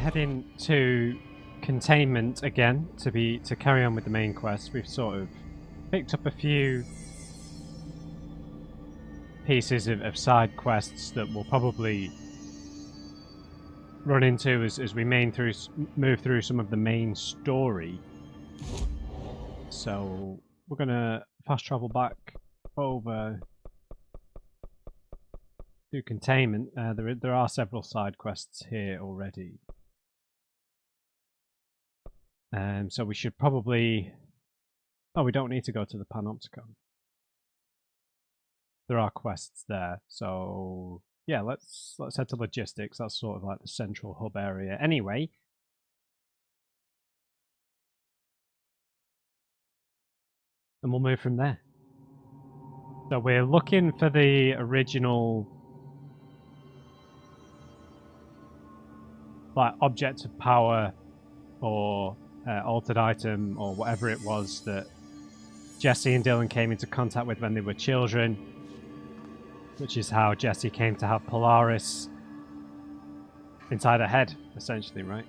heading to Containment again to carry on with the main quest. We've sort of picked up a few pieces of side quests that we'll probably run into as we move through some of the main story. So we're gonna fast travel back over to Containment. There are several side quests here already. So we should probably... Oh, we don't need to go to the Panopticon. There are quests there, so yeah, let's head to logistics. That's sort of like the central hub area. Anyway, and we'll move from there. So we're looking for the original like object of power or altered item or whatever it was that Jesse and Dylan came into contact with when they were children, which is how Jesse came to have Polaris inside her head, essentially, right?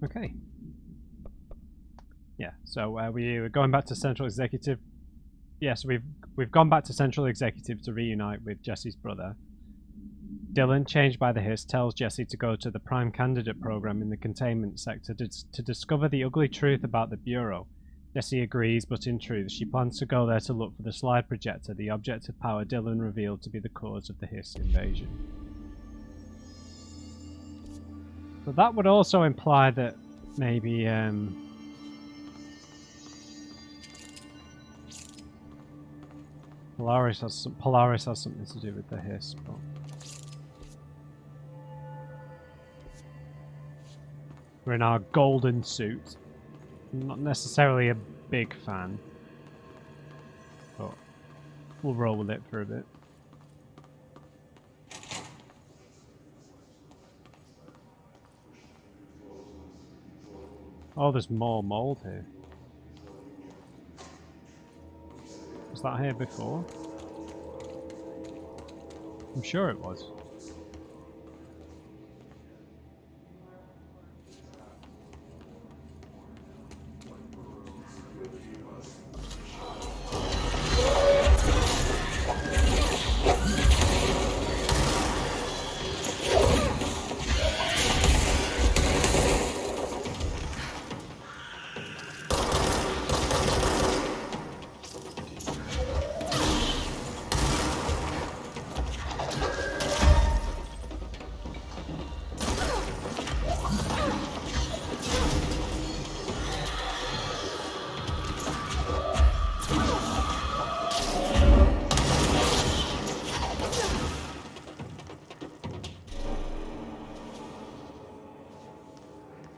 Okay. Yeah, so we were going back to Central Executive. Yes, we've gone back to Central Executive to reunite with Jesse's brother. Dylan, changed by the hiss, tells Jesse to go to the Prime Candidate program in the Containment sector to discover the ugly truth about the Bureau. Jesse agrees, but in truth, she plans to go there to look for the slide projector, the object of power Dylan revealed to be the cause of the hiss invasion. But that would also imply that maybe Polaris has something to do with the hiss, but we're in our golden suit. I'm not necessarily a big fan, but we'll roll with it for a bit. Oh, there's more mold here. Was that here before? I'm sure it was.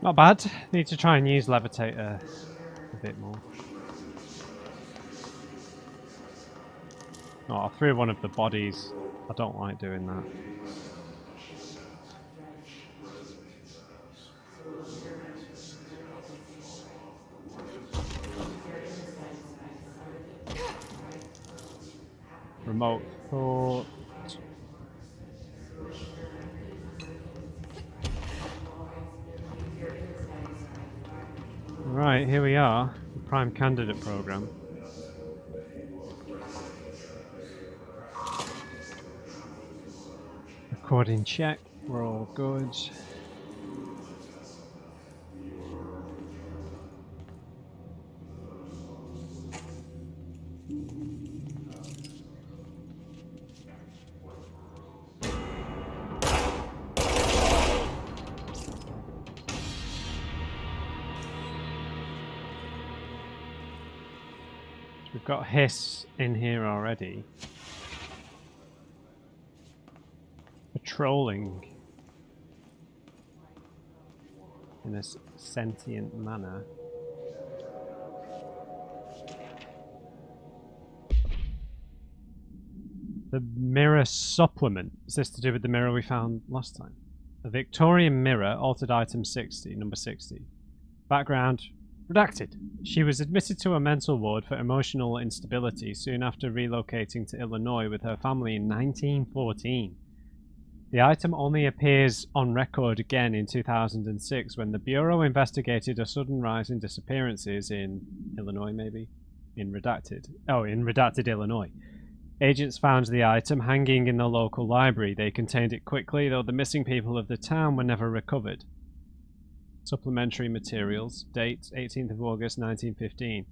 Not bad. Need to try and use Levitator a bit more. Oh, I threw one of the bodies. I don't like doing that. Remote port. Right, here we are, the Prime Candidate program. Recording check, we're all good. We've got hiss in here already. Patrolling in a sentient manner. The mirror supplement. Is this to do with the mirror we found last time? A Victorian mirror, altered item 60, number 60. Background. Redacted. She was admitted to a mental ward for emotional instability soon after relocating to Illinois with her family in 1914. The item only appears on record again in 2006 when the Bureau investigated a sudden rise in disappearances in Illinois, maybe? In Redacted, Illinois. Agents found the item hanging in the local library. They contained it quickly, though the missing people of the town were never recovered. Supplementary materials. Date 18th of August 1915.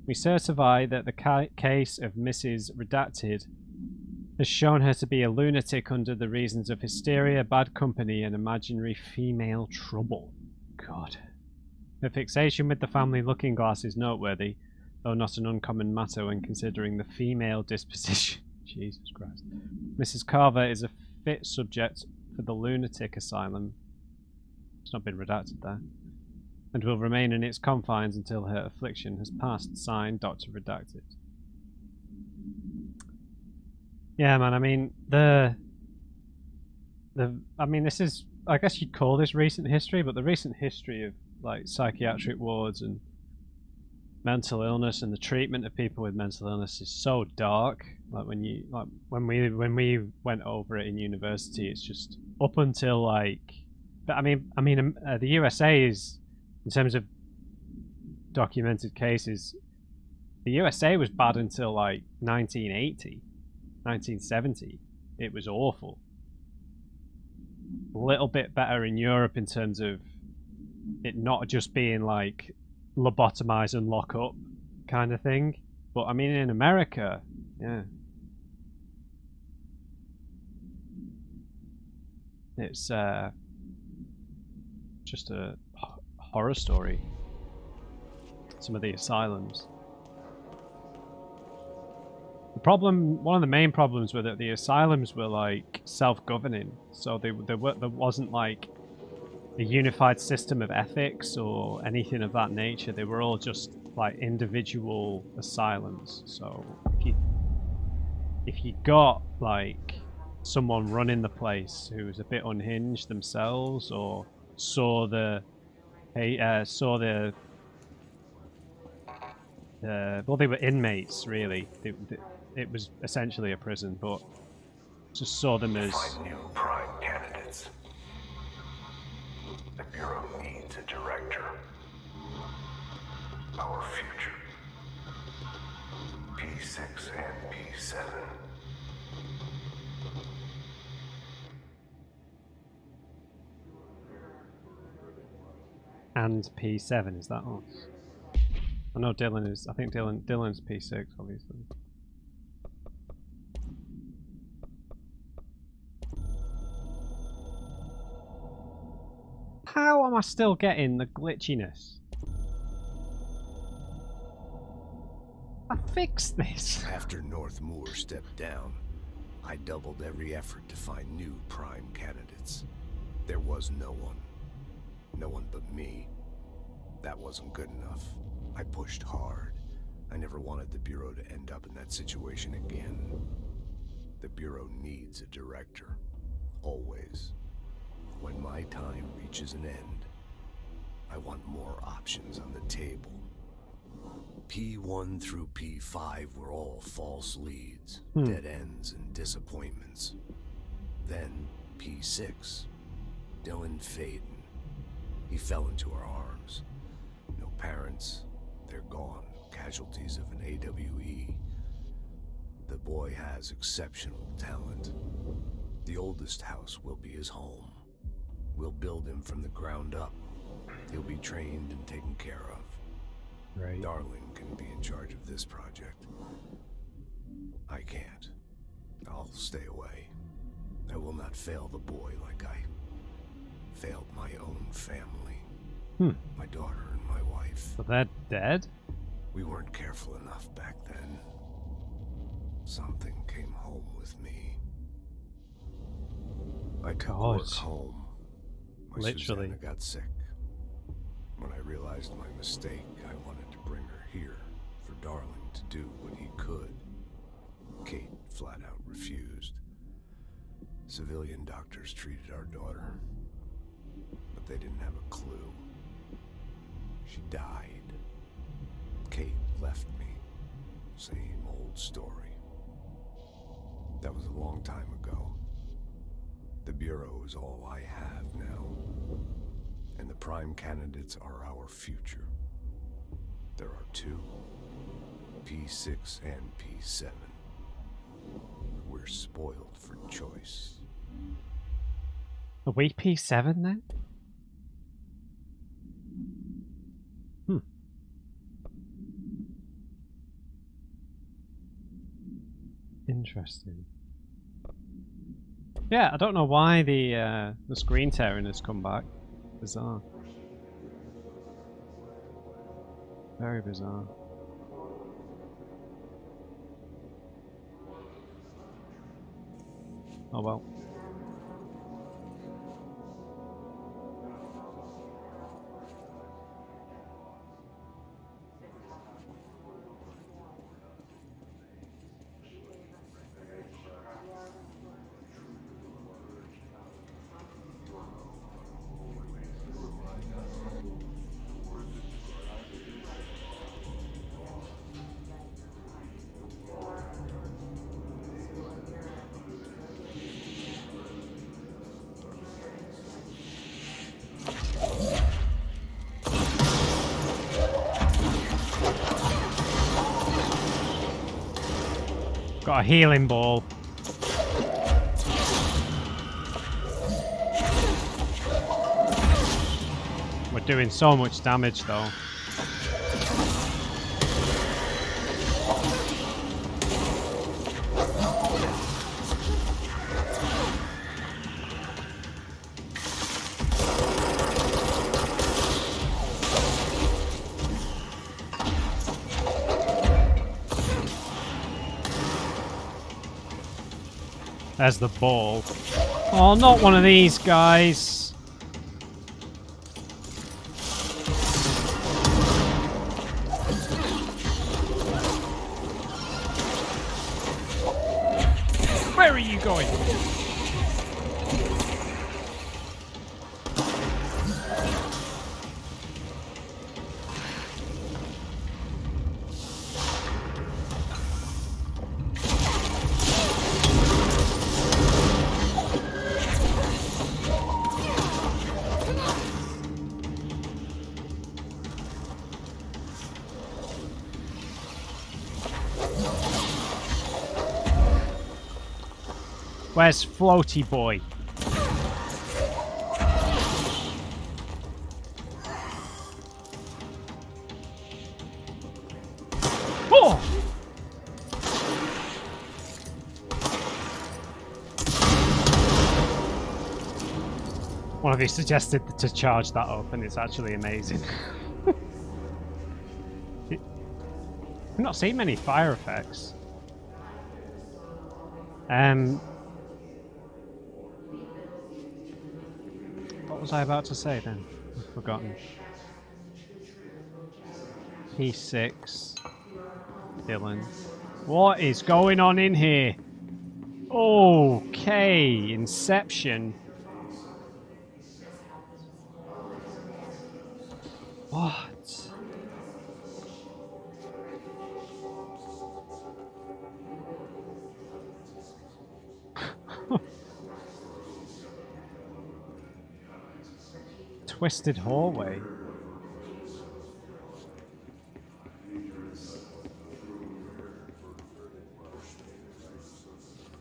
We certify that the case of Mrs. Redacted has shown her to be a lunatic under the reasons of hysteria, bad company, and imaginary female trouble. God. Her fixation with the family looking glass is noteworthy, though not an uncommon matter when considering the female disposition. Jesus Christ. Mrs. Carver is a fit subject for the lunatic asylum. It's not been redacted there. And will remain in its confines until her affliction has passed. Signed, Dr. Redacted. Yeah, man, I mean, this is, I guess you'd call this recent history, but the recent history of, like, psychiatric wards and mental illness and the treatment of people with mental illness is so dark. Like, when we went over it in university, it's just up until, like, but the USA is, in terms of documented cases, the USA was bad until, like, 1980. 1970. It was awful. A little bit better in Europe in terms of it not just being like lobotomize and lock up kind of thing. But I mean, in America, yeah. It's just a horror story. Some of the asylums. One of the main problems were that the asylums were like self-governing, so there wasn't like a unified system of ethics or anything of that nature. They were all just like individual asylums. So if you got like someone running the place who was a bit unhinged themselves, or saw they were inmates really. It was essentially a prison, but just saw them as... Find new prime candidates. The Bureau needs a director. Our future. P6 and P7. And P7, is that us? I know Dylan is... I think Dylan's P6, obviously. How am I still getting the glitchiness? I fixed this. After North Moore stepped down, I doubled every effort to find new prime candidates. There was no one. No one but me. That wasn't good enough. I pushed hard. I never wanted the Bureau to end up in that situation again. The Bureau needs a director. Always. When my time reaches an end, I want more options on the table. P1 through P5 were all false leads, dead ends, and disappointments. Then P6, Dylan Faden. He fell into our arms. No parents, they're gone, casualties of an AWE. The boy has exceptional talent. The oldest house will be his home. We'll build him from the ground up. He'll be trained and taken care of. Right. Darling can be in charge of this project. I can't. I'll stay away. I will not fail the boy like I failed my own family. My daughter and my wife. So they're dead? We weren't careful enough back then. Something came home with me. I took work home. My Literally. Susanna got sick. When I realized my mistake, I wanted to bring her here for Darling to do what he could. Kate flat out refused. Civilian doctors treated our daughter, but they didn't have a clue. She died. Kate left me. Same old story. That was a long time ago. The Bureau is all I have now. And the prime candidates are our future. There are two, P6 and P7. We're spoiled for choice. Are we P7 then? Interesting. Yeah, I don't know why the screen tearing has come back. Bizarre. Very bizarre. Oh well. Got a healing ball. We're doing so much damage though. There's the ball. Oh, not one of these guys. Where are you going? Where's Floaty Boy? Oh! One of you suggested to charge that up, and it's actually amazing. I've not seen many fire effects. What was I about to say then? I've forgotten. P6. Dylan. What is going on in here? Okay, Inception. What? Twisted hallway.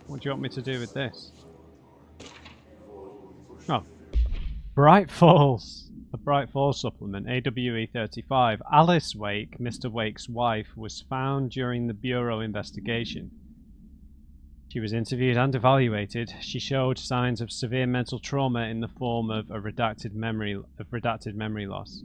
What do you want me to do with this? Oh. Bright Falls. A Bright Falls supplement, AWE 35. Alice Wake, Mr. Wake's wife, was found during the Bureau investigation. She was interviewed and evaluated. She showed signs of severe mental trauma in the form of redacted memory loss.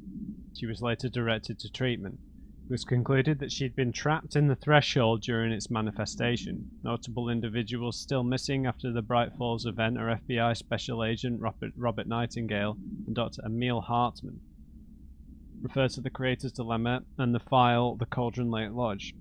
She was later directed to treatment. It was concluded that she'd been trapped in the threshold during its manifestation. Notable individuals still missing after the Bright Falls event are FBI Special Agent Robert Nightingale and Dr. Emil Hartman. Refer to the Creator's Dilemma and the file The Cauldron Lake Lodge.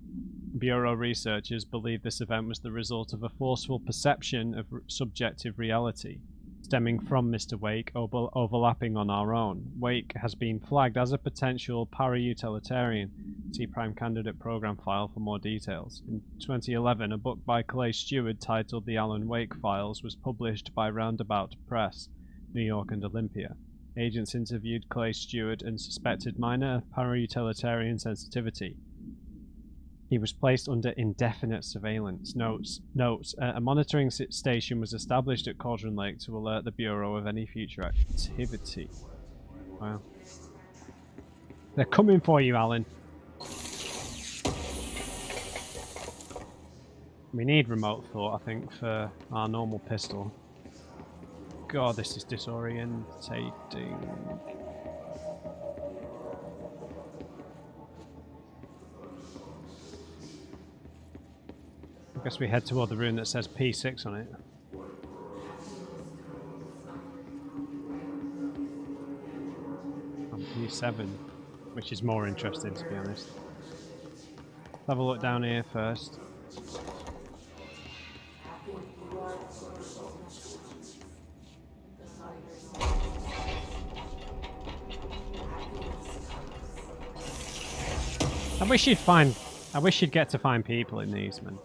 Bureau researchers believe this event was the result of a forceful perception of subjective reality. stemming from Mr. Wake overlapping on our own. Wake has been flagged as a potential para-utilitarian. See Prime Candidate Program file for more details. In 2011, a book by Clay Stewart titled The Alan Wake Files was published by Roundabout Press, New York and Olympia. Agents interviewed Clay Stewart and suspected minor para-utilitarian sensitivity. He was placed under indefinite surveillance. Notes. A monitoring station was established at Cauldron Lake to alert the Bureau of any future activity. Wow. They're coming for you, Alan. We need remote thought, I think, for our normal pistol. God, this is disorientating. I guess we head toward the room that says P6 on it. And P7, which is more interesting, to be honest. Let's have a look down here first. I wish you'd get to find people in these, man.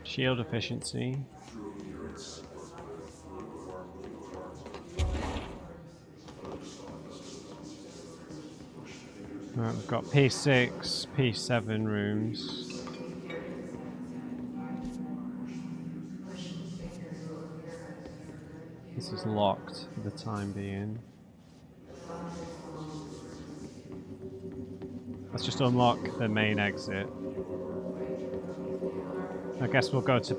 Shield efficiency. Right, we've got P6, P7 rooms. This is locked for the time being. Let's just unlock the main exit. I guess we'll go to...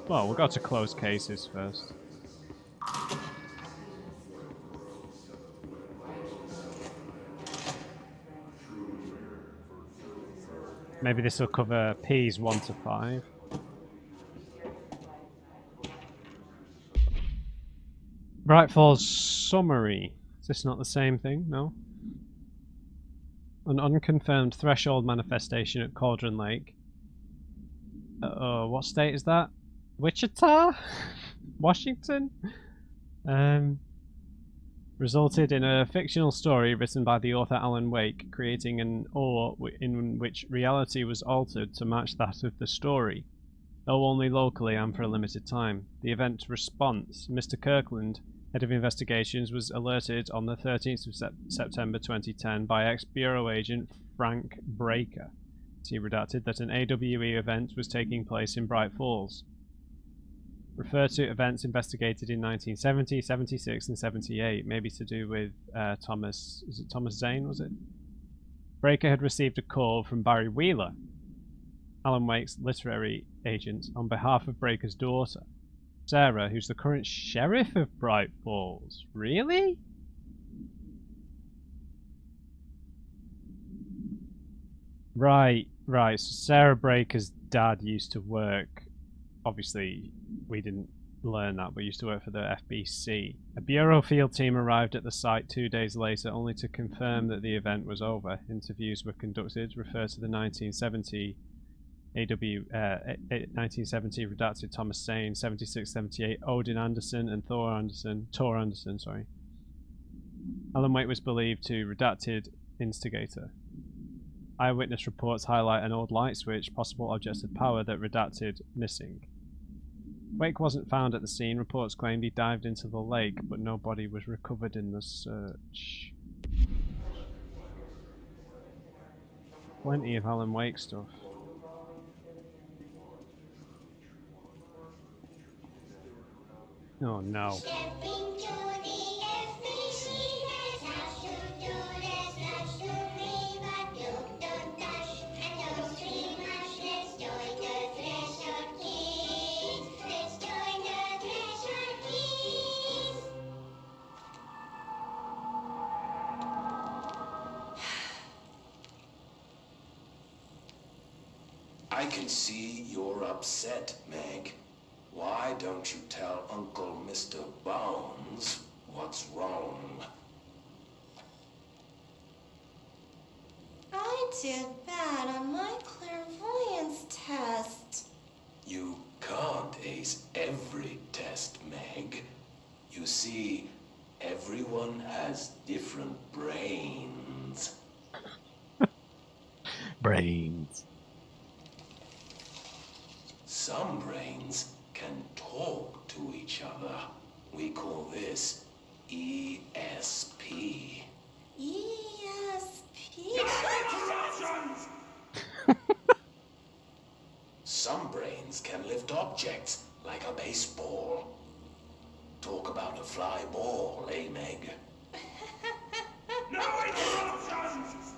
Well, we'll go to closed cases first. Maybe this will cover P's 1 to 5. Bright Falls summary. Is this not the same thing? No? An unconfirmed threshold manifestation at Cauldron Lake. What state is that? Wichita? Washington? Resulted in a fictional story written by the author Alan Wake, creating an awe in which reality was altered to match that of the story, though only locally and for a limited time. The event response. Mr. Kirkland, head of investigations, was alerted on the 13th of September 2010 by ex-Bureau agent Frank Breaker. He redacted that an AWE event was taking place in Bright Falls. Refer to events investigated in 1970, 76 and 78, maybe to do with Thomas Zane, was it? Breaker had received a call from Barry Wheeler, Alan Wake's literary agent, on behalf of Breaker's daughter, Sarah, who's the current sheriff of Bright Falls. Really? Right. So Sarah Breaker's dad used to work, obviously we didn't learn that, but used to work for the FBC. A Bureau field team arrived at the site 2 days later only to confirm that the event was over. Interviews were conducted. Refer to the 1970 redacted Thomas Zane, 76, 78, Odin Anderson and Tor Anderson, Alan Wake was believed to redacted instigator. Eyewitness reports highlight an old light switch, possible objects of power that redacted missing. Wake wasn't found at the scene. Reports claimed he dived into the lake, but no body was recovered in the search. Plenty of Alan Wake stuff. Oh no. I can see you're upset, Meg. Why don't you tell Uncle Mr. Bones what's wrong? I did bad on my clairvoyance test. You can't ace every test, Meg. You see, everyone has different brains. Brains. Some brains can talk to each other. We call this ESP. ESP? Some brains can lift objects like a baseball. Talk about a fly ball, eh, Meg? No interruptions!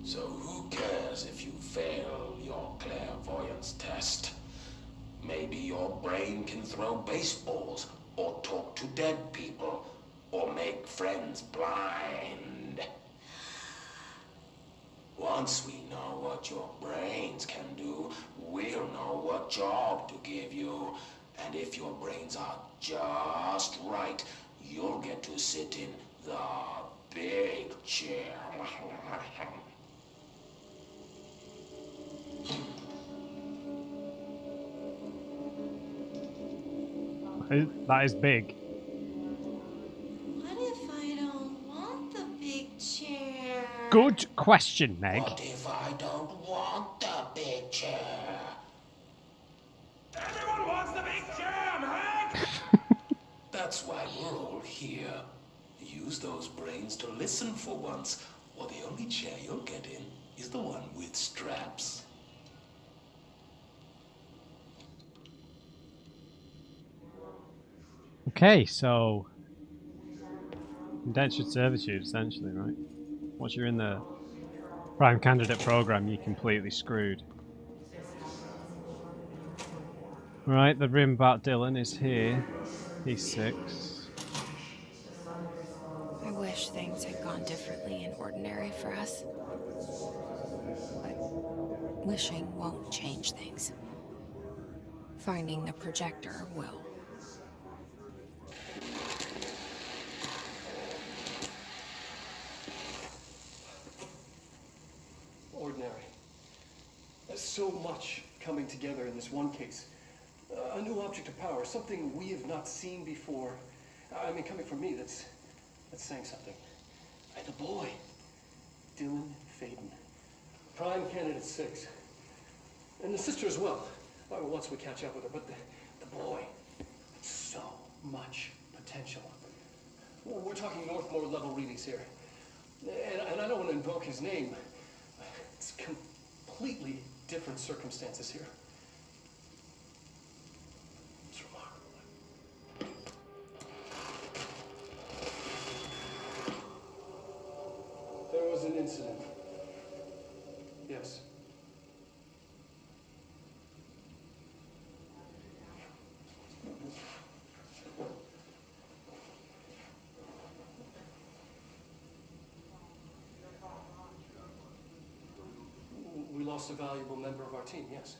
So who cares if you fail your clairvoyance test? Maybe your brain can throw baseballs, or talk to dead people, or make friends blind. Once we know what your brains can do, we'll know what job to give you. And if your brains are just right, you'll get to sit in the big chair. That is big. What if I don't want the big chair? Good question, Meg. What if I don't want the big chair? Everyone wants the big chair, Meg! That's why we're all here. Use those brains to listen for once, or the only chair you'll get in is the one with straps. Okay, so indentured servitude, essentially, right? Once you're in the prime candidate program, you're completely screwed. Right, the room about Dylan is here. He's 6. I wish things had gone differently in Ordinary for us. But wishing won't change things. Finding the projector will. Ordinary. There's so much coming together in this one case. A new object of power, something we have not seen before. I mean, coming from me, that's saying something. And the boy, Dylan Faden, prime candidate 6, and the sister as well. Once we catch up with her, but the boy, so much potential. We're talking Northmore level readings here, and I don't want to invoke his name. It's completely different circumstances here. It's remarkable. There was an incident. Yes. We lost a valuable member of our team, yes.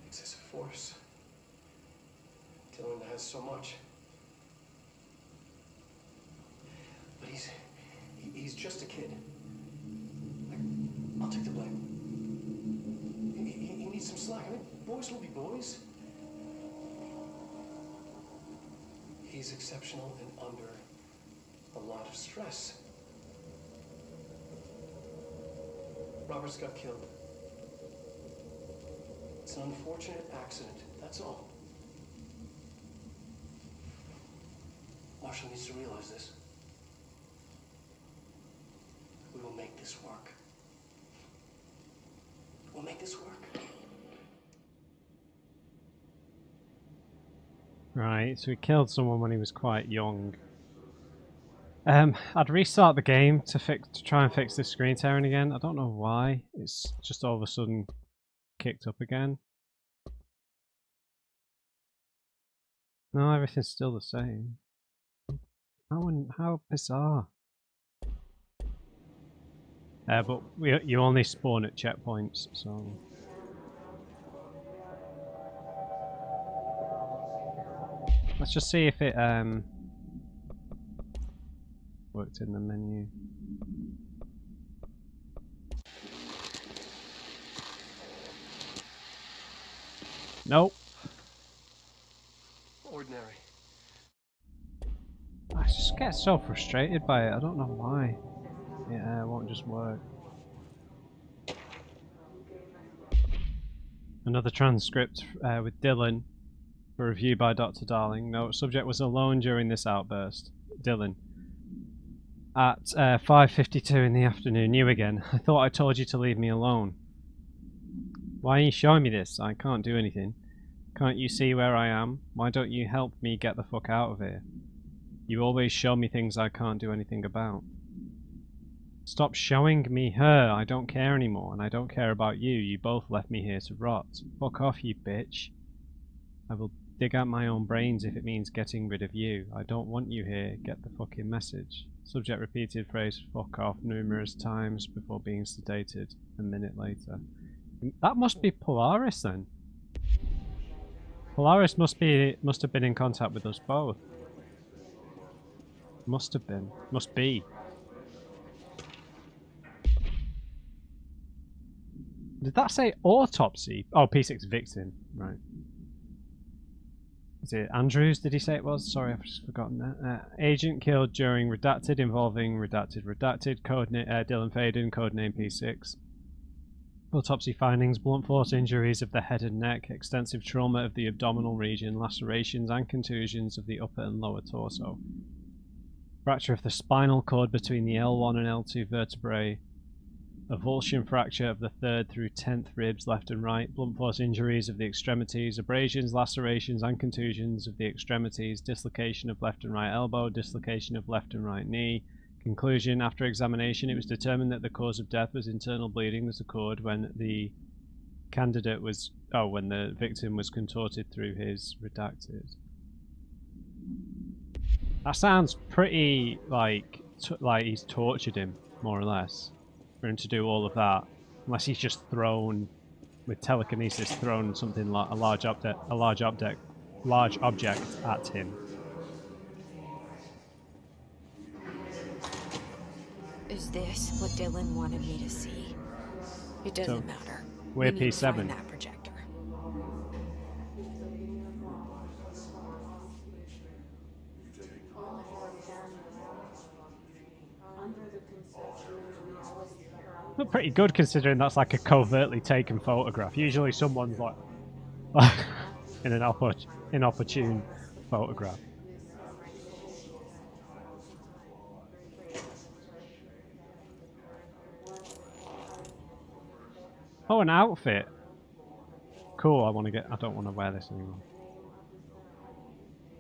Excessive force. Dylan has so much. But he's just a kid. I'll take the blame. He needs some slack. I mean, boys will be boys. He's exceptional and under a lot of stress. Roberts got killed. It's an unfortunate accident, that's all. Marshall needs to realize this. We will make this work. We'll make this work. Right, so he killed someone when he was quite young. I'd restart the game to try and fix this screen tearing again. I don't know why. It's just all of a sudden kicked up again. No, everything's still the same. How bizarre. But you only spawn at checkpoints, so... Let's just see if it worked in the menu. Nope. Ordinary. I just get so frustrated by it. I don't know why. It won't just work. Another transcript with Dylan for review by Dr. Darling. No, subject was alone during this outburst. Dylan. At 5:52 in the afternoon, you again. I thought I told you to leave me alone. Why are you showing me this? I can't do anything. Can't you see where I am? Why don't you help me get the fuck out of here? You always show me things I can't do anything about. Stop showing me her. I don't care anymore, and I don't care about you. You both left me here to rot. Fuck off, you bitch. I will dig out my own brains if it means getting rid of you. I don't want you here. Get the fucking message. Subject repeated phrase fuck off numerous times before being sedated a minute later. That must be Polaris then. Polaris must have been in contact with us both. Must have been. Must be. Did that say autopsy? Oh, P6 victim. Right. Is it Andrews, did he say it was? Sorry, I've just forgotten that. Agent killed during redacted involving redacted. Codename Dylan Faden, codename P6. Autopsy findings, blunt force injuries of the head and neck, extensive trauma of the abdominal region, lacerations and contusions of the upper and lower torso. Fracture of the spinal cord between the L1 and L2 vertebrae. Avulsion fracture of the 3rd through 10th ribs, left and right. Blunt force injuries of the extremities. Abrasions, lacerations and contusions of the extremities. Dislocation of left and right elbow. Dislocation of left and right knee. Conclusion, after examination it was determined that the cause of death was internal bleeding that occurred when the when the victim was contorted through his redacted. That sounds pretty like he's tortured him, more or less, for him to do all of that. Unless he's just thrown, with telekinesis, thrown something like a large object at him. Is this what Dylan wanted me to see? It doesn't matter. We're We need to P7. find that projector. Not pretty good considering that's like a covertly taken photograph. Usually someone's like in an inopportune photograph. Oh, an outfit. Cool, I don't want to wear this anymore.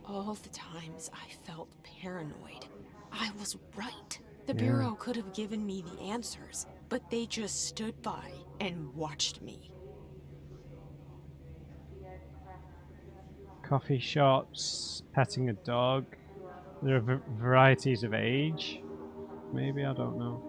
All the times I felt paranoid, I was right. The Bureau could have given me the answers, but they just stood by and watched me. Coffee shops, petting a dog. There are varieties of age. Maybe, I don't know.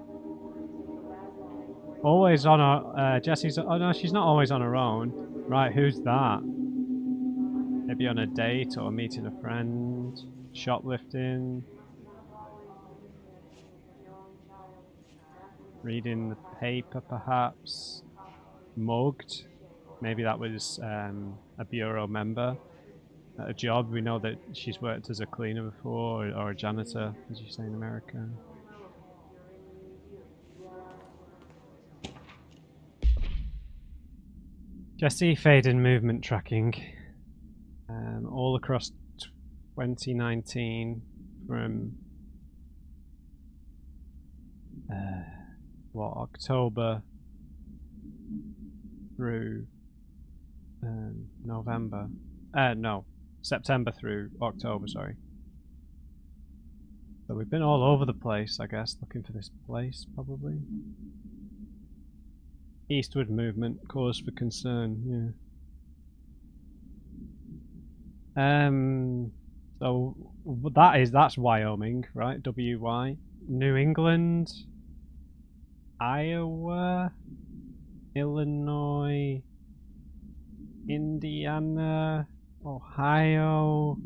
Always on her, Jesse's, oh no, she's not always on her own. Right, who's that? Maybe on a date or meeting a friend. Shoplifting. Reading the paper, perhaps. Mugged. Maybe that was a Bureau member. At a job, we know that she's worked as a cleaner before, or a janitor, as you say in America. Jesse Faden movement tracking. All across 2019 from October through November. No, September through October, sorry. So we've been all over the place, I guess, looking for this place, probably. Eastward movement, cause for concern, yeah. So that's Wyoming, right? WY. New England. Iowa, Illinois, Indiana, Ohio.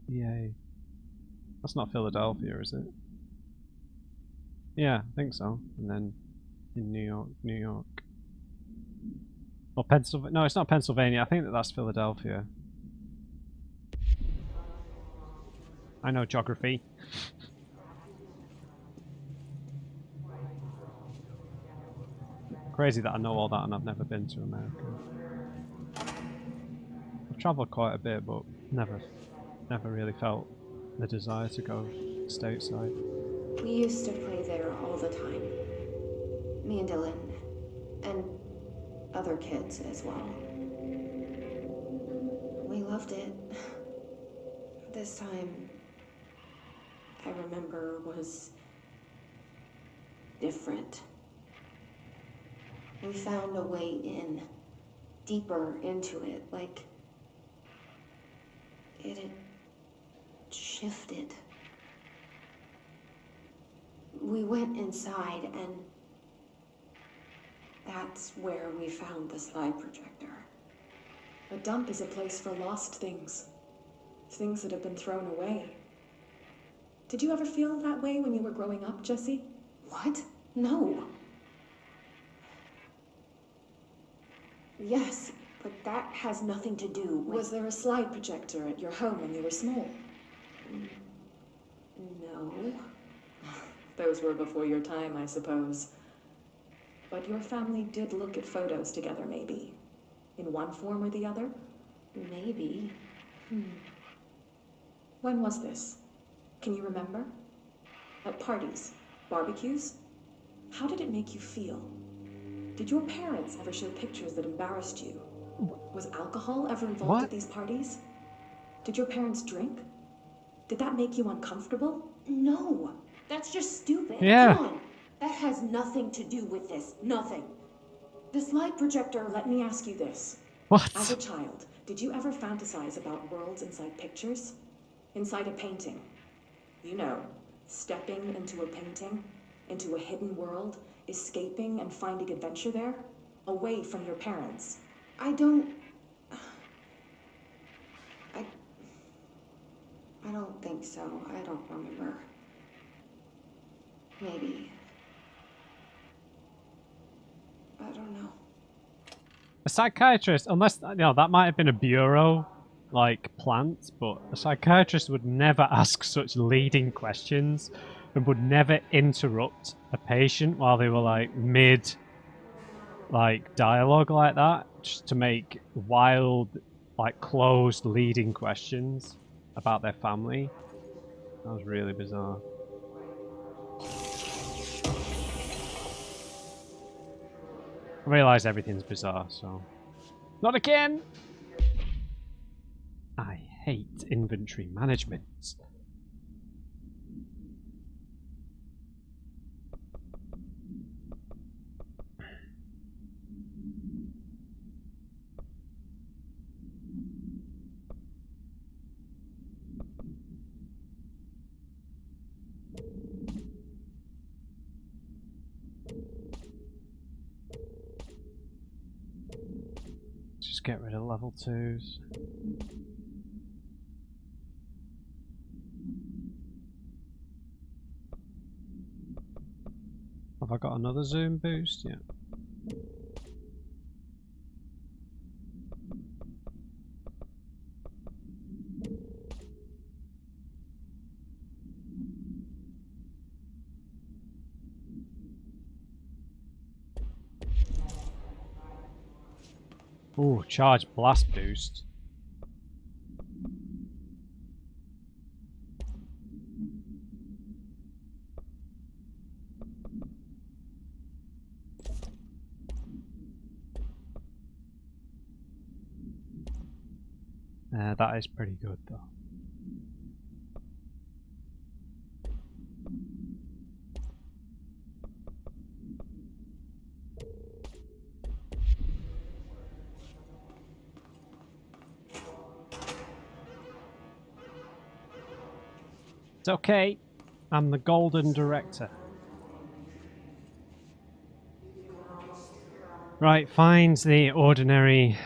Yay. That's not Philadelphia, is it? Yeah, I think so. And then in New York. Or Pennsylvania. No, it's not Pennsylvania. I think that's Philadelphia. I know geography. Crazy that I know all that and I've never been to America. I've travelled quite a bit, but never really felt the desire to go stateside. We used to play there all the time. Me and Dylan. And other kids as well. We loved it. This time, I remember, was different. We found a way in, deeper into it, like it had shifted. We went inside, and that's where we found the slide projector. A dump is a place for lost things. Things that have been thrown away. Did you ever feel that way when you were growing up, Jesse? What? No. Yes, but that has nothing to do with... Was there a slide projector at your home when you were small? No. Those were before your time, I suppose. But your family did look at photos together, maybe? In one form or the other? Maybe. When was this? Can you remember? At parties? Barbecues? How did it make you feel? Did your parents ever show pictures that embarrassed you? Was alcohol ever involved at these parties? Did your parents drink? Did that make you uncomfortable? No. That's just stupid. Yeah. Come on. That has nothing to do with this. Nothing. The slide projector, let me ask you this. What? As a child, did you ever fantasize about worlds inside pictures? Inside a painting? You know, stepping into a painting, into a hidden world, escaping and finding adventure there, away from your parents. I don't think so. I don't remember. Maybe. I don't know. A psychiatrist, unless, you know, that might have been a bureau, like, plant, but a psychiatrist would never ask such leading questions and would never interrupt a patient while they were, like, mid, like, dialogue like that, just to make wild, like, closed leading questions about their family. That was really bizarre. I realise everything's bizarre, so... Not again! I hate inventory management. Just get rid of level 2s. Have I got another zoom boost? Yeah. Ooh, charge blast boost. That is pretty good though. It's okay. I'm the golden director. Right, find the ordinary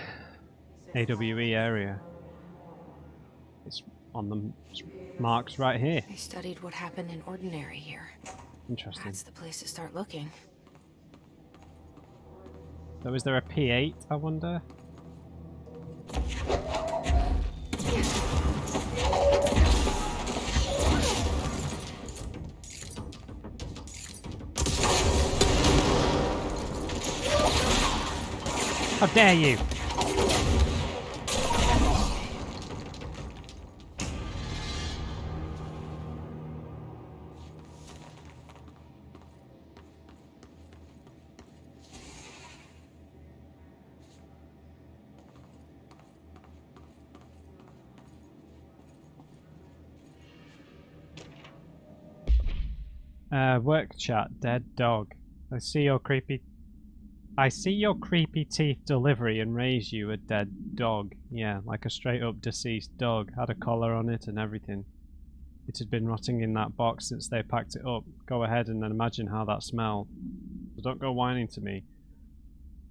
AWE area. It's on the marks right here. They studied what happened in Ordinary here. Interesting. That's the place to start looking. So is there a P8, I wonder? How dare you! Work chat, dead dog. I see your creepy teeth delivery and raise you a dead dog. Yeah, like a straight up deceased dog. Had a collar on it and everything. It had been rotting in that box since they packed it up. Go ahead and then imagine how that smelled. So don't go whining to me.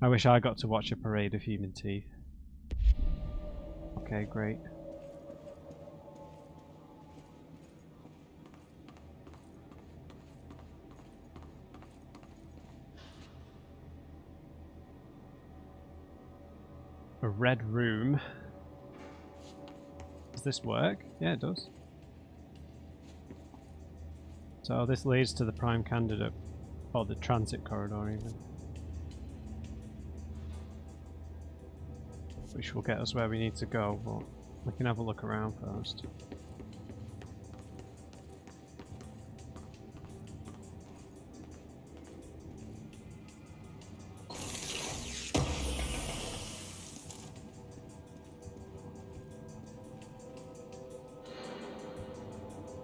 I wish I got to watch a parade of human teeth. Okay, great. A red room. Does this work? Yeah, it does. So this leads to the prime candidate, or the transit corridor even. Which will get us where we need to go, but we can have a look around first.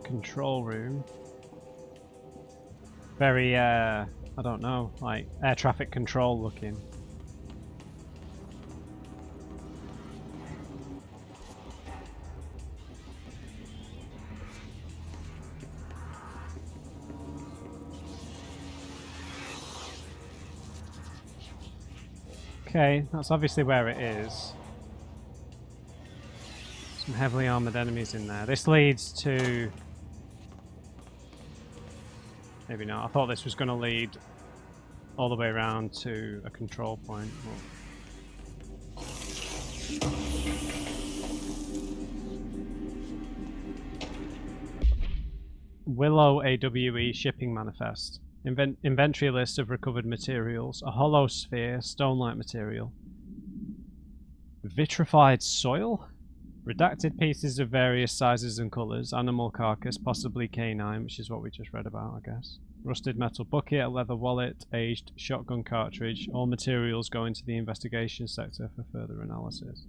Control room. Very, I don't know, like air traffic control looking. Okay, that's obviously where it is. Some heavily armoured enemies in there. This leads to... Maybe not. I thought this was going to lead all the way around to a control point. But... Willow AWE shipping manifest. Inventory list of recovered materials. A hollow sphere, stone-like material. Vitrified soil? Redacted pieces of various sizes and colours. Animal carcass, possibly canine, which is what we just read about, I guess. Rusted metal bucket, a leather wallet, aged shotgun cartridge. All materials go into the investigation sector for further analysis.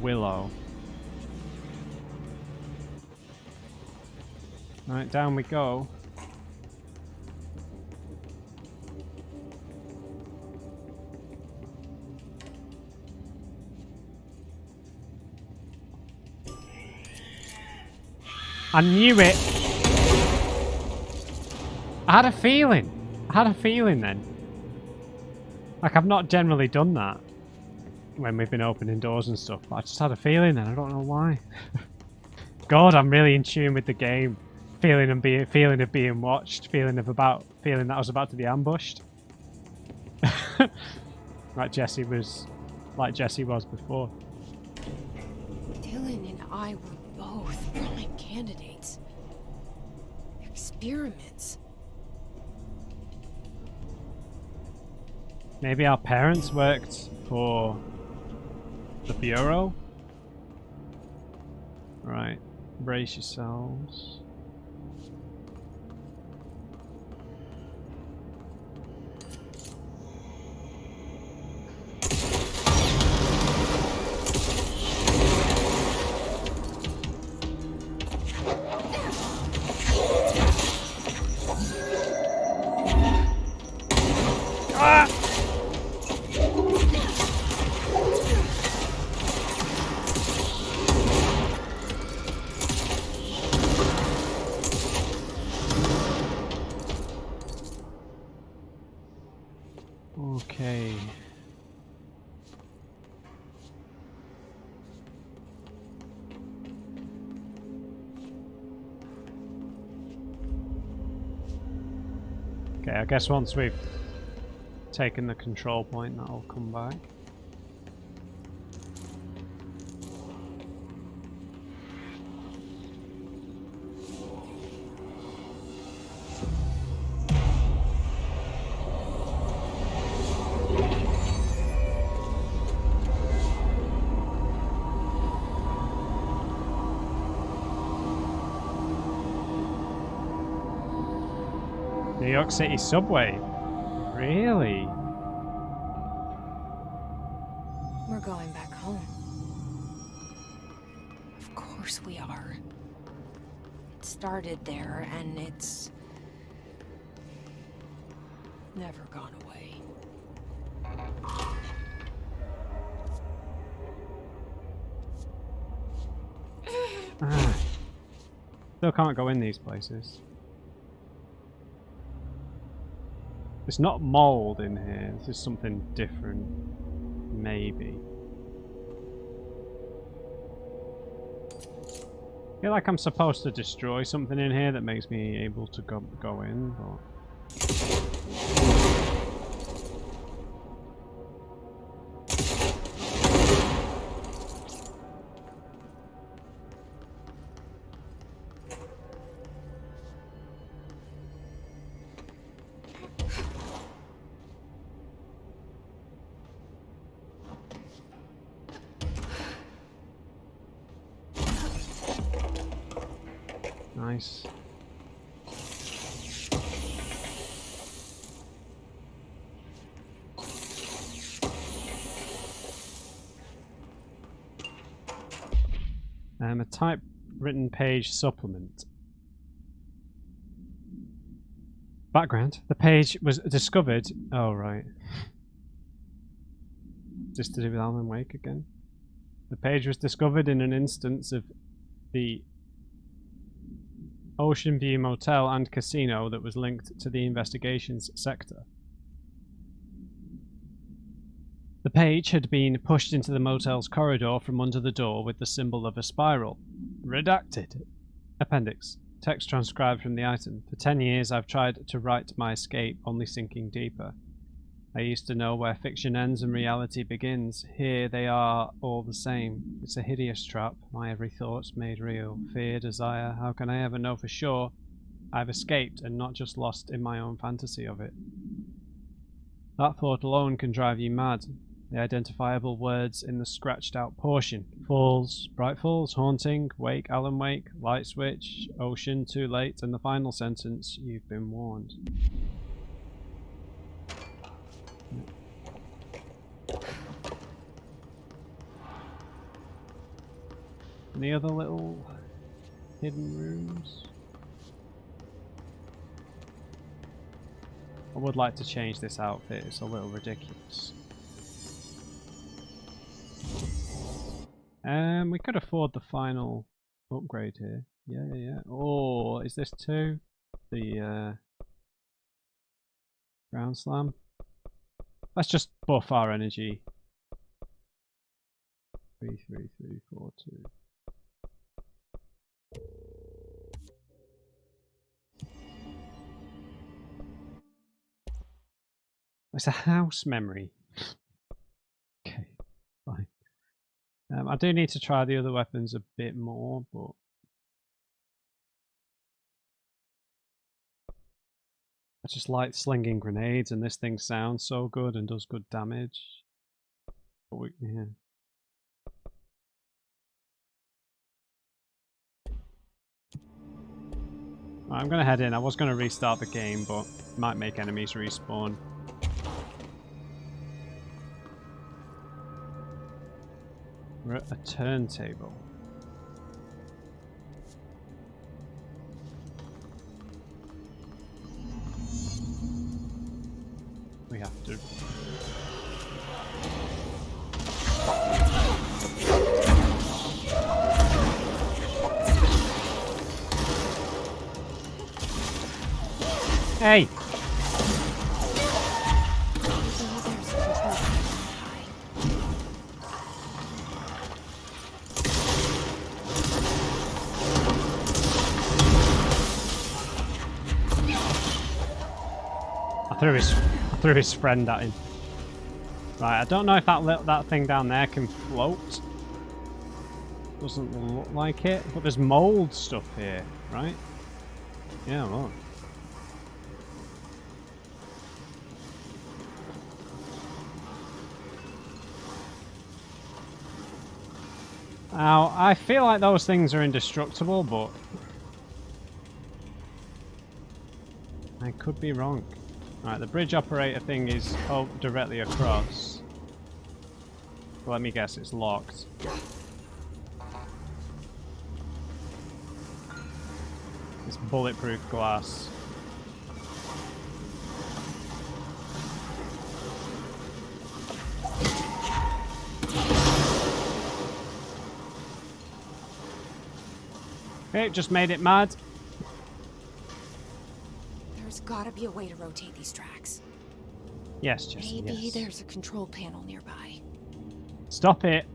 Willow. Right, down we go. I knew it! I had a feeling! I had a feeling then. Like, I've not generally done that when we've been opening doors and stuff, but I just had a feeling then, I don't know why. God, I'm really in tune with the game. Feeling of being watched, feeling that I was about to be ambushed. like Jesse was before. Dylan and I were both prime candidates. Experiments. Maybe our parents worked for the Bureau? Right, brace yourselves. Okay, I guess once we've taken the control point, that'll come back. New York City subway. Really? We're going back home. Of course we are. It started there, and it's never gone away. Still can't go in these places. It's not mold in here, this is something different. Maybe. I feel like I'm supposed to destroy something in here that makes me able to go in, but... Nice. A typewritten page supplement. Background. The page was discovered. Oh, right. Is this to do with Alan Wake again? The page was discovered in an instance of the Ocean View Motel and Casino that was linked to the investigations sector. The page had been pushed into the motel's corridor from under the door with the symbol of a spiral. Redacted. Appendix. Text transcribed from the item. For 10 years I've tried to write my escape, only sinking deeper. I used to know where fiction ends and reality begins. Here they are all the same. It's a hideous trap, my every thought's made real. Fear, desire, how can I ever know for sure? I've escaped and not just lost in my own fantasy of it. That thought alone can drive you mad. The identifiable words in the scratched out portion. Falls, Bright Falls, Haunting, Wake, Alan Wake, Light Switch, Ocean, Too Late, and the final sentence, you've been warned. Any other little hidden rooms? I would like to change this outfit, it's a little ridiculous. We could afford the final upgrade here. Yeah. Oh, is this too? The ground slam? Let's just buff our energy. 3, 3, 3, 4, 2. It's a house memory. Okay, fine. I do need to try the other weapons a bit more, but I just like slinging grenades, and this thing sounds so good and does good damage. But yeah. I'm gonna head in. I was gonna restart the game, but might make enemies respawn. We're at a turntable. We have to. Hey! threw his friend at him. Right, I don't know if that thing down there can float. Doesn't look like it, but there's mold stuff here, right? Yeah, look. Now, I feel like those things are indestructible, but I could be wrong. Right, the bridge operator thing is directly across. Let me guess, it's locked. It's bulletproof glass. Okay, just made it mad. There's gotta be a way to rotate these tracks. Yes, Jesse, Maybe yes. there's a control panel nearby. Stop it.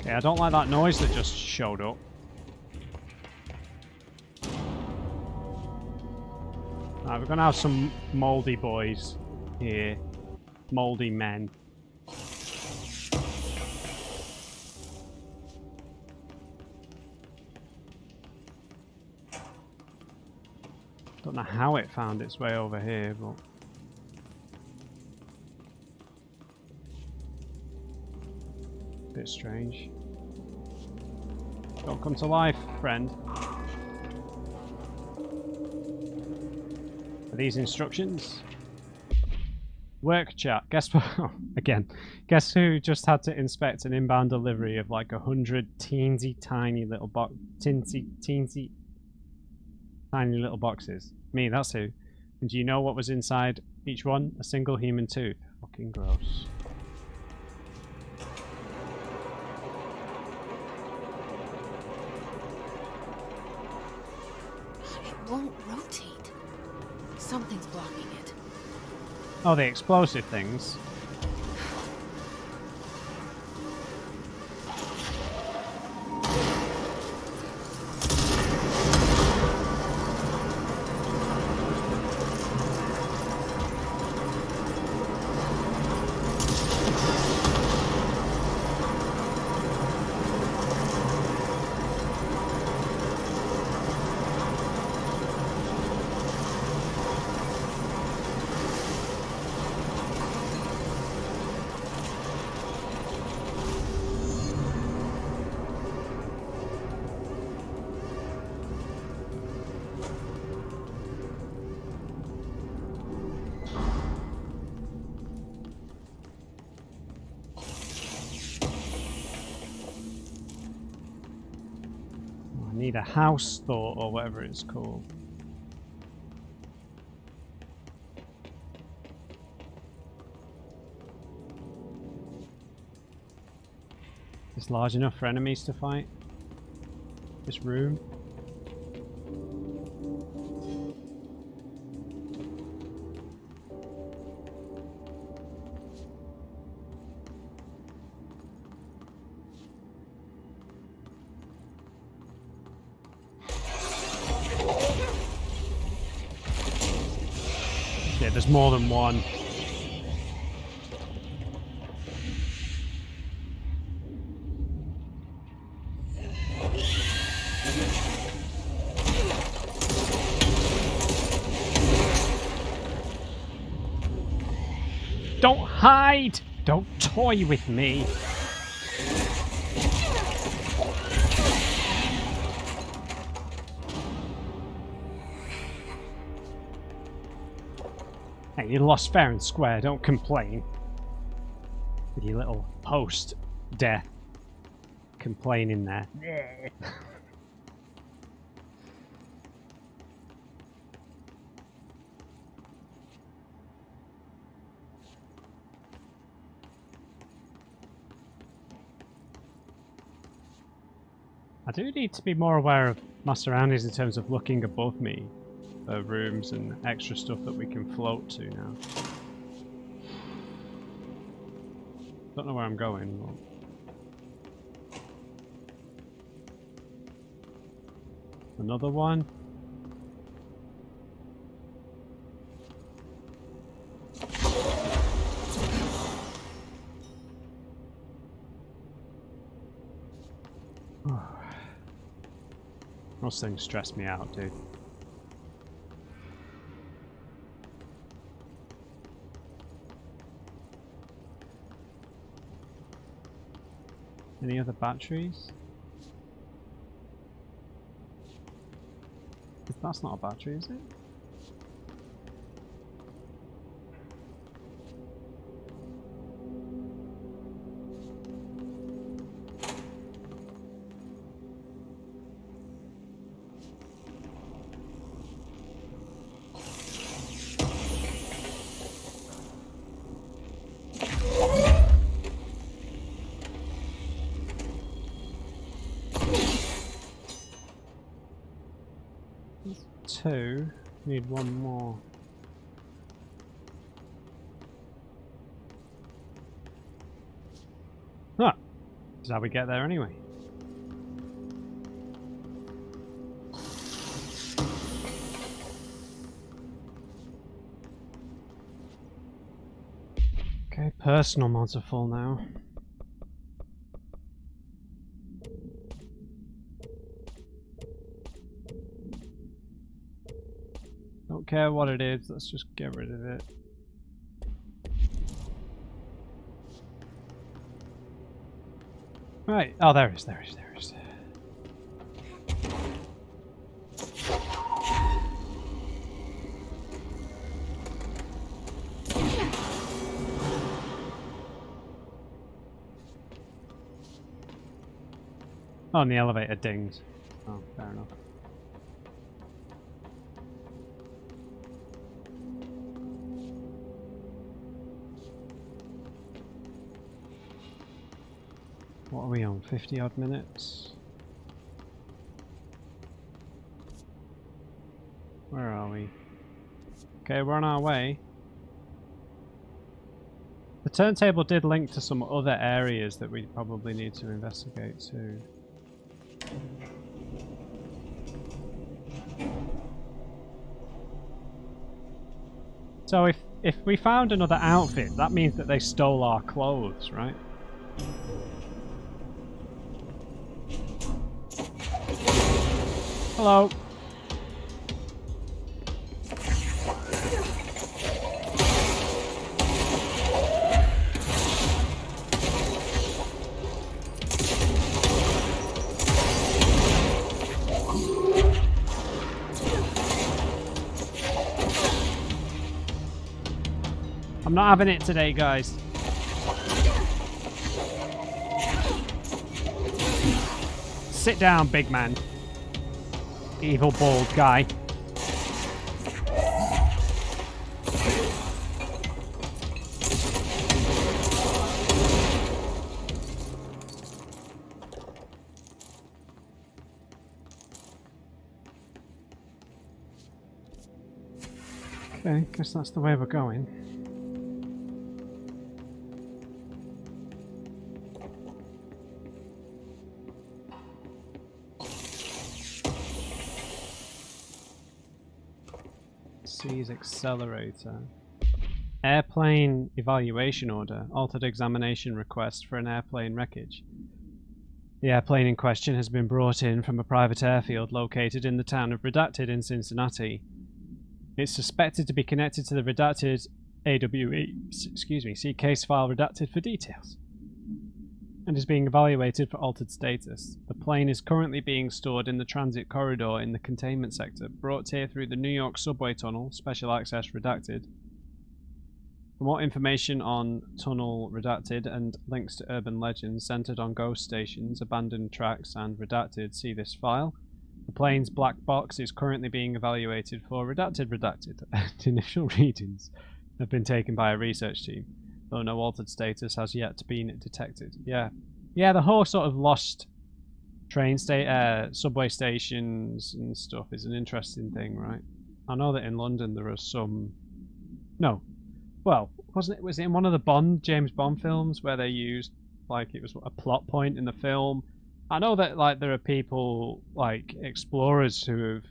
Okay, I don't like that noise that just showed up. Right, we're gonna have some mouldy boys here. Mouldy men. Don't know how it found its way over here, but bit strange. Don't come to life, friend. Are these instructions? Work chat. Guess what? Again. Guess who just had to inspect an inbound delivery of like 100 teensy tiny little teensy tiny little boxes? Me, that's who. And do you know what was inside each one? A single human tooth. Fucking gross. It won't rotate. Something's blocking it. Oh, the explosive things. Need a house thought or whatever it's called. It's large enough for enemies to fight. This room. Yeah, there's more than one. Don't hide! Don't toy with me! Hey, you lost fair and square, don't complain. With your little post-death complaining there. I do need to be more aware of my surroundings in terms of looking above me. Rooms and extra stuff that we can float to now. Don't know where I'm going, but Another one. Those things stress me out, dude. Any other batteries? That's not a battery, is it? Two. Need one more. Ah! That's how we get there anyway. Okay, personal mods are full now. Don't care what it is, let's just get rid of it. Right, oh there it is, there it is, there it is. Oh, and the elevator dings. Oh, fair enough. What are we on? 50 odd minutes? Where are we? Okay, we're on our way. The turntable did link to some other areas that we probably need to investigate too. So if we found another outfit, that means that they stole our clothes, right? Hello. I'm not having it today, guys. Sit down, big man. Evil bald guy. Okay, guess that's the way we're going. Seize accelerator. Airplane evaluation order. Altered examination request for an airplane wreckage. The airplane in question has been brought in from a private airfield located in the town of Redacted in Cincinnati. It's suspected to be connected to the Redacted AWE. See case file Redacted for details. And is being evaluated for altered status. The plane is currently being stored in the transit corridor in the containment sector, brought here through the New York subway tunnel, special access redacted. For more information on tunnel redacted and links to urban legends centered on ghost stations, abandoned tracks and redacted, see this file. The plane's black box is currently being evaluated for redacted and initial readings have been taken by a research team, though no altered status has yet been detected. Yeah, the whole sort of lost subway stations and stuff is an interesting thing, right? I know that in London there are some... No. Well, was it in one of the James Bond films where they used, like, it was a plot point in the film I know that like there are people like explorers who have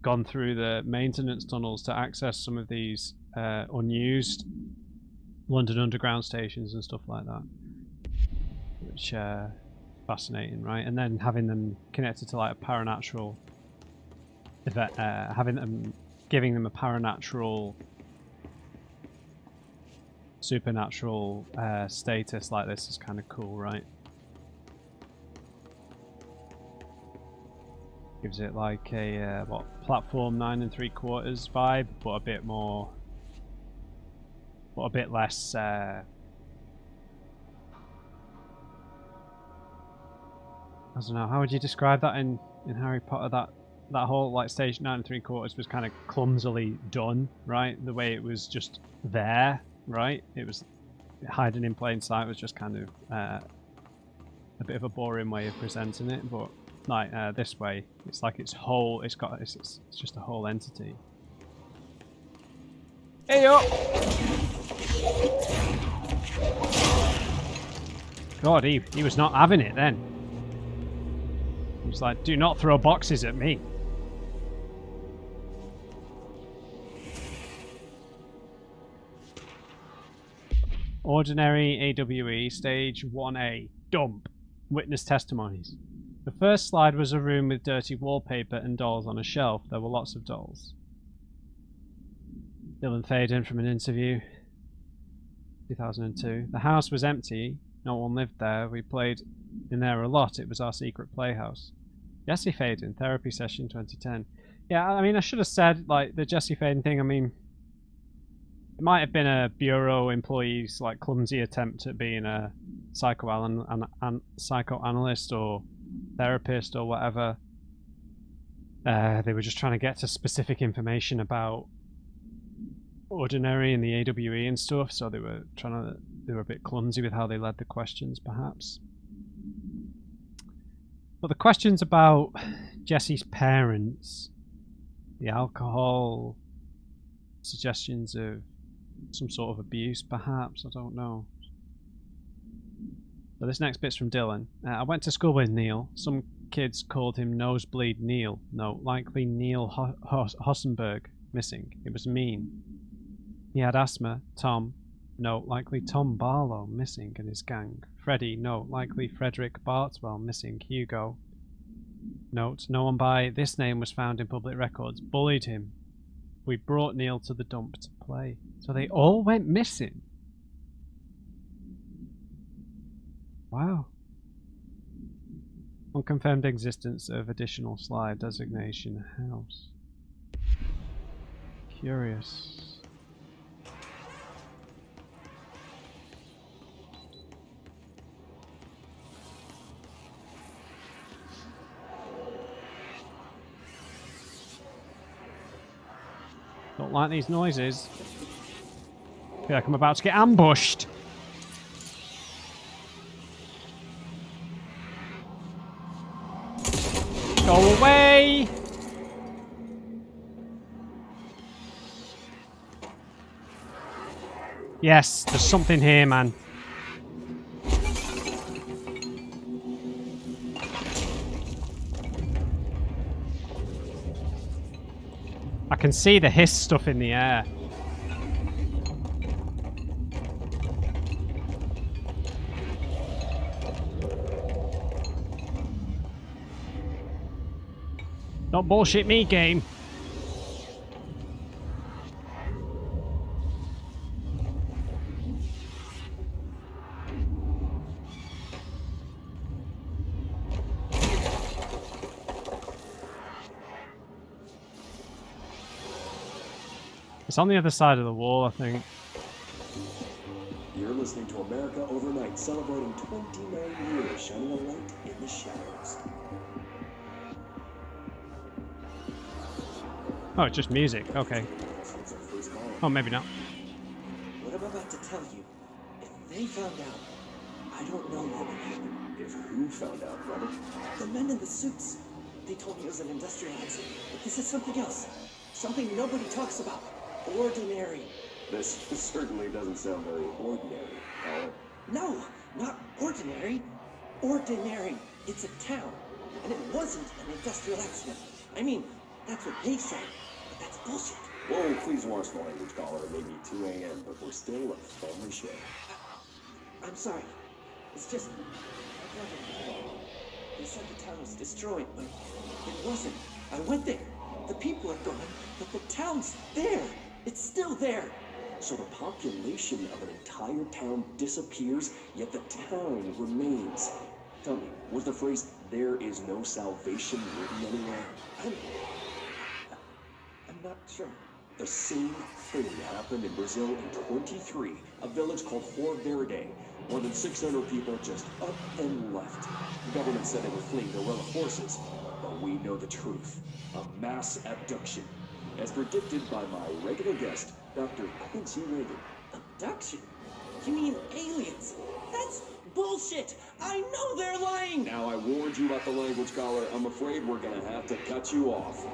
gone through the maintenance tunnels to access some of these unused London Underground stations and stuff like that, which fascinating, right? And then having them connected to like a paranatural event, giving them a paranatural, supernatural status like this is kind of cool, right? Gives it like a platform 9 3/4 vibe, but a bit more, but a bit less. I don't know. How would you describe that in Harry Potter? That whole like stage 9 3/4 was kind of clumsily done, right? The way it was just there, right? It was hiding in plain sight. Was just kind of a bit of a boring way of presenting it, but like this way, it's like it's whole. It's just a whole entity. Hey yo! God, he was not having it then. He was like, "Do not throw boxes at me." Ordinary AWE Stage 1A Dump. Witness testimonies. The first slide was a room with dirty wallpaper and dolls on a shelf. There were lots of dolls. Dylan Faden from an interview. 2002. The house was empty. No one lived there. We played in there a lot. It was our secret playhouse. Jesse Faden, therapy session 2010. Yeah, I mean, I should have said, like, the Jesse Faden thing, I mean, it might have been a bureau employee's, like, clumsy attempt at being a psychoanalyst or therapist or whatever. They were just trying to get to specific information about Ordinary and the AWE and stuff, so they were a bit clumsy with how they led the questions, perhaps. But the questions about Jesse's parents, the alcohol, suggestions of some sort of abuse, perhaps, I don't know. So this next bit's from Dylan. I went to school with Neil. Some kids called him Nosebleed Neil. No, likely Neil Hossenberg. Missing. It was mean. He had asthma. Tom. No, likely Tom Barlow. Missing, and his gang. Freddie. No, likely Frederick Bartwell. Missing. Hugo. Note, no one by this name was found in public records. Bullied him. We brought Neil to the dump to play. So they all went missing. Wow. Unconfirmed existence of additional slide designation house. Curious. Don't like these noises. I feel like I'm about to get ambushed. Go away! Yes, there's something here, man. I can see the hiss stuff in the air. Don't bullshit me, game. It's on the other side of the wall, I think. You're listening to America Overnight, celebrating 29 years, shining a light in the shadows. Oh, it's just music. Okay. Oh, maybe not. What I'm about to tell you, if they found out, I don't know what would happen. If who found out, brother? The men in the suits. They told me it was an industrial accident, but this is something else. Something nobody talks about. Ordinary. This certainly doesn't sound very ordinary, Howard. No, not ordinary. Ordinary. It's a town, and it wasn't an industrial accident. I mean, that's what they say, but that's bullshit. Whoa, please watch the language caller. It may be 2 a.m., but we're still a family show. I'm sorry. It's just... They said the town was destroyed, but it wasn't. I went there. The people are gone, but the town's there. It's still there. So the population of an entire town disappears, yet the town remains. Tell me, was the phrase, "there is no salvation" written anywhere? I'm not sure. The same thing happened in Brazil in 23, a village called Rio Verde. More than 600 people just up and left. The government said they were fleeing guerrilla forces, but we know the truth. A mass abduction, as predicted by my regular guest, Dr. Quincy Reagan. Abduction? You mean aliens? That's bullshit! I know they're lying! Now I warned you about the language caller. I'm afraid we're gonna have to cut you off.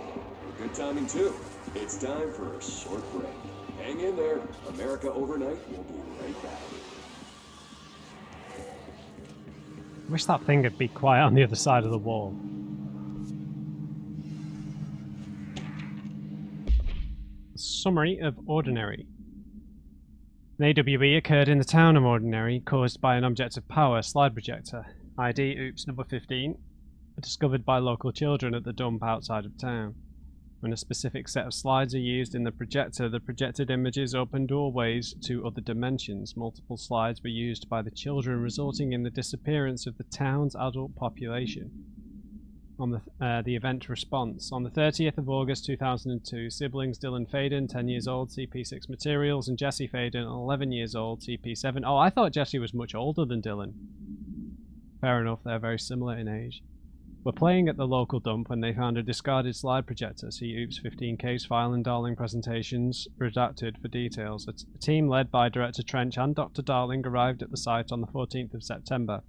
Good timing too. It's time for a short break. Hang in there. America Overnight will be right back. Wish that thing would be quiet on the other side of the wall. Summary of Ordinary. An AWE occurred in the town of Ordinary, caused by an object of power, slide projector. ID oops number 15, discovered by local children at the dump outside of town. When a specific set of slides are used in the projected images open doorways to other dimensions. Multiple slides were used by the children, resulting in the disappearance of the town's adult population. On the event response. On the 30th of August 2002, siblings Dylan Faden, 10 years old, CP6 materials, and Jesse Faden, 11 years old, CP7. Oh, I thought Jesse was much older than Dylan. Fair enough, they're very similar in age. Were playing at the local dump when they found a discarded slide projector. See Oops 15 case file and Darling presentations redacted for details. A team led by Director Trench and Dr. Darling arrived at the site on the 14th of September.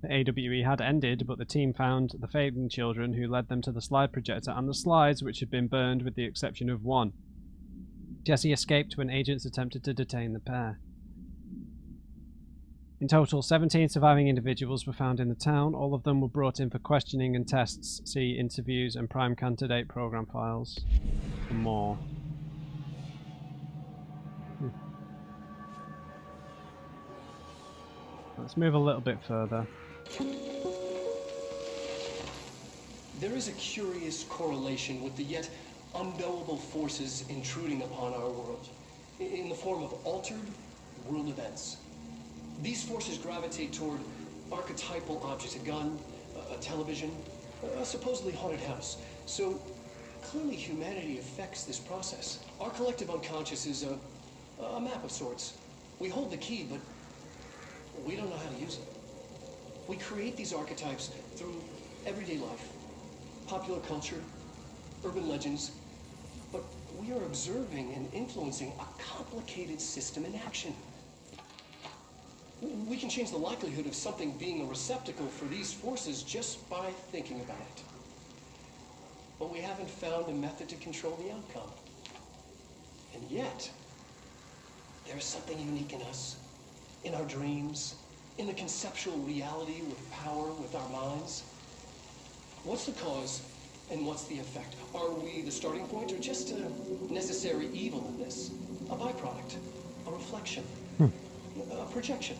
The AWE had ended, but the team found the Faden children, who led them to the slide projector and the slides, which had been burned with the exception of one. Jesse escaped when agents attempted to detain the pair. In total, 17 surviving individuals were found in the town. All of them were brought in for questioning and tests. See interviews and prime candidate program files for more. Let's move a little bit further. There is a curious correlation with the yet unknowable forces intruding upon our world, in the form of altered world events. These forces gravitate toward archetypal objects, a gun, a television, a supposedly haunted house. So clearly humanity affects this process. Our collective unconscious is a map of sorts. We hold the key, but we don't know how to use it. We create these archetypes through everyday life, popular culture, urban legends, but we are observing and influencing a complicated system in action. We can change the likelihood of something being a receptacle for these forces just by thinking about it. But we haven't found a method to control the outcome. And yet, there's something unique in us, in our dreams, in the conceptual reality with power with our minds. What's the cause and what's the effect? Are we the starting point or just a necessary evil in this? A byproduct, a reflection, a projection?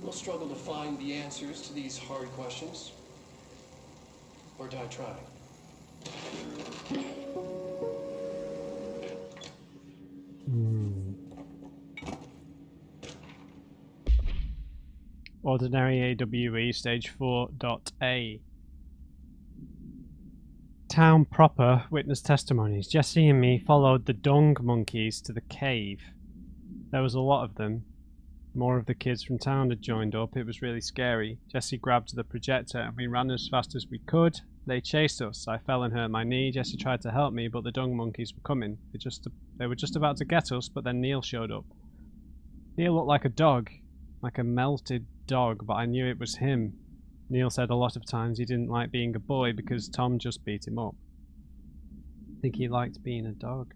We'll struggle to find the answers to these hard questions, or die trying. Ordinary AWE Stage 4.A. Town proper witness testimonies. Jesse and me followed the dung monkeys to the cave. There was a lot of them. More of the kids from town had joined up. It was really scary. Jesse grabbed the projector and we ran as fast as we could. They chased us. I fell and hurt my knee. Jesse tried to help me, but the dung monkeys were coming. They were just about to get us, but then Neil showed up. Neil looked like a dog, like a melted dog, but I knew it was him. Neil said a lot of times he didn't like being a boy because Tom just beat him up. I think he liked being a dog.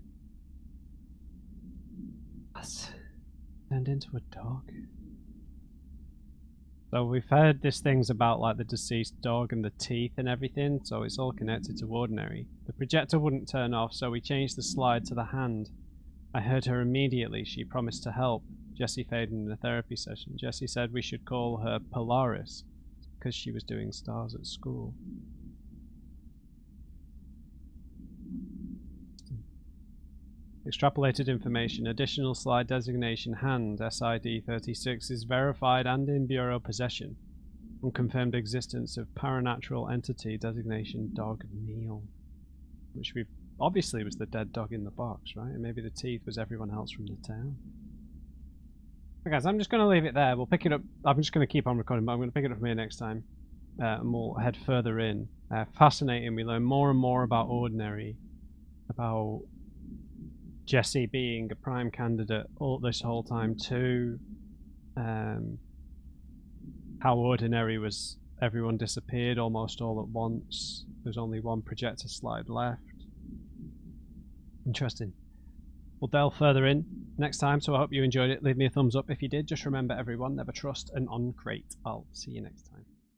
Turned into a dog. So we've heard these things about like the deceased dog and the teeth and everything, so it's all connected to ordinary. The projector wouldn't turn off, so we changed the slide to the hand. I heard her immediately. She promised to help. Jessie faded in a therapy session. Jessie said we should call her Polaris because she was doing stars at school. Extrapolated information. Additional slide designation hand SID 36 is verified and in bureau possession. Unconfirmed existence of paranatural entity designation dog Neil, which we obviously was the dead dog in the box, right? And maybe the teeth was everyone else from the town. Okay, guys, I'm just going to leave it there. We'll pick it up. I'm just going to keep on recording, but I'm going to pick it up from here next time, and we'll head further in. Fascinating. We learn more and more about ordinary, about Jessie being a prime candidate all this whole time too. How ordinary was everyone disappeared almost all at once. There's only one projector slide left. Interesting. We'll delve further in next time, so I hope you enjoyed it. Leave me a thumbs up if you did. Just remember everyone, never trust an uncrate. I'll see you next time.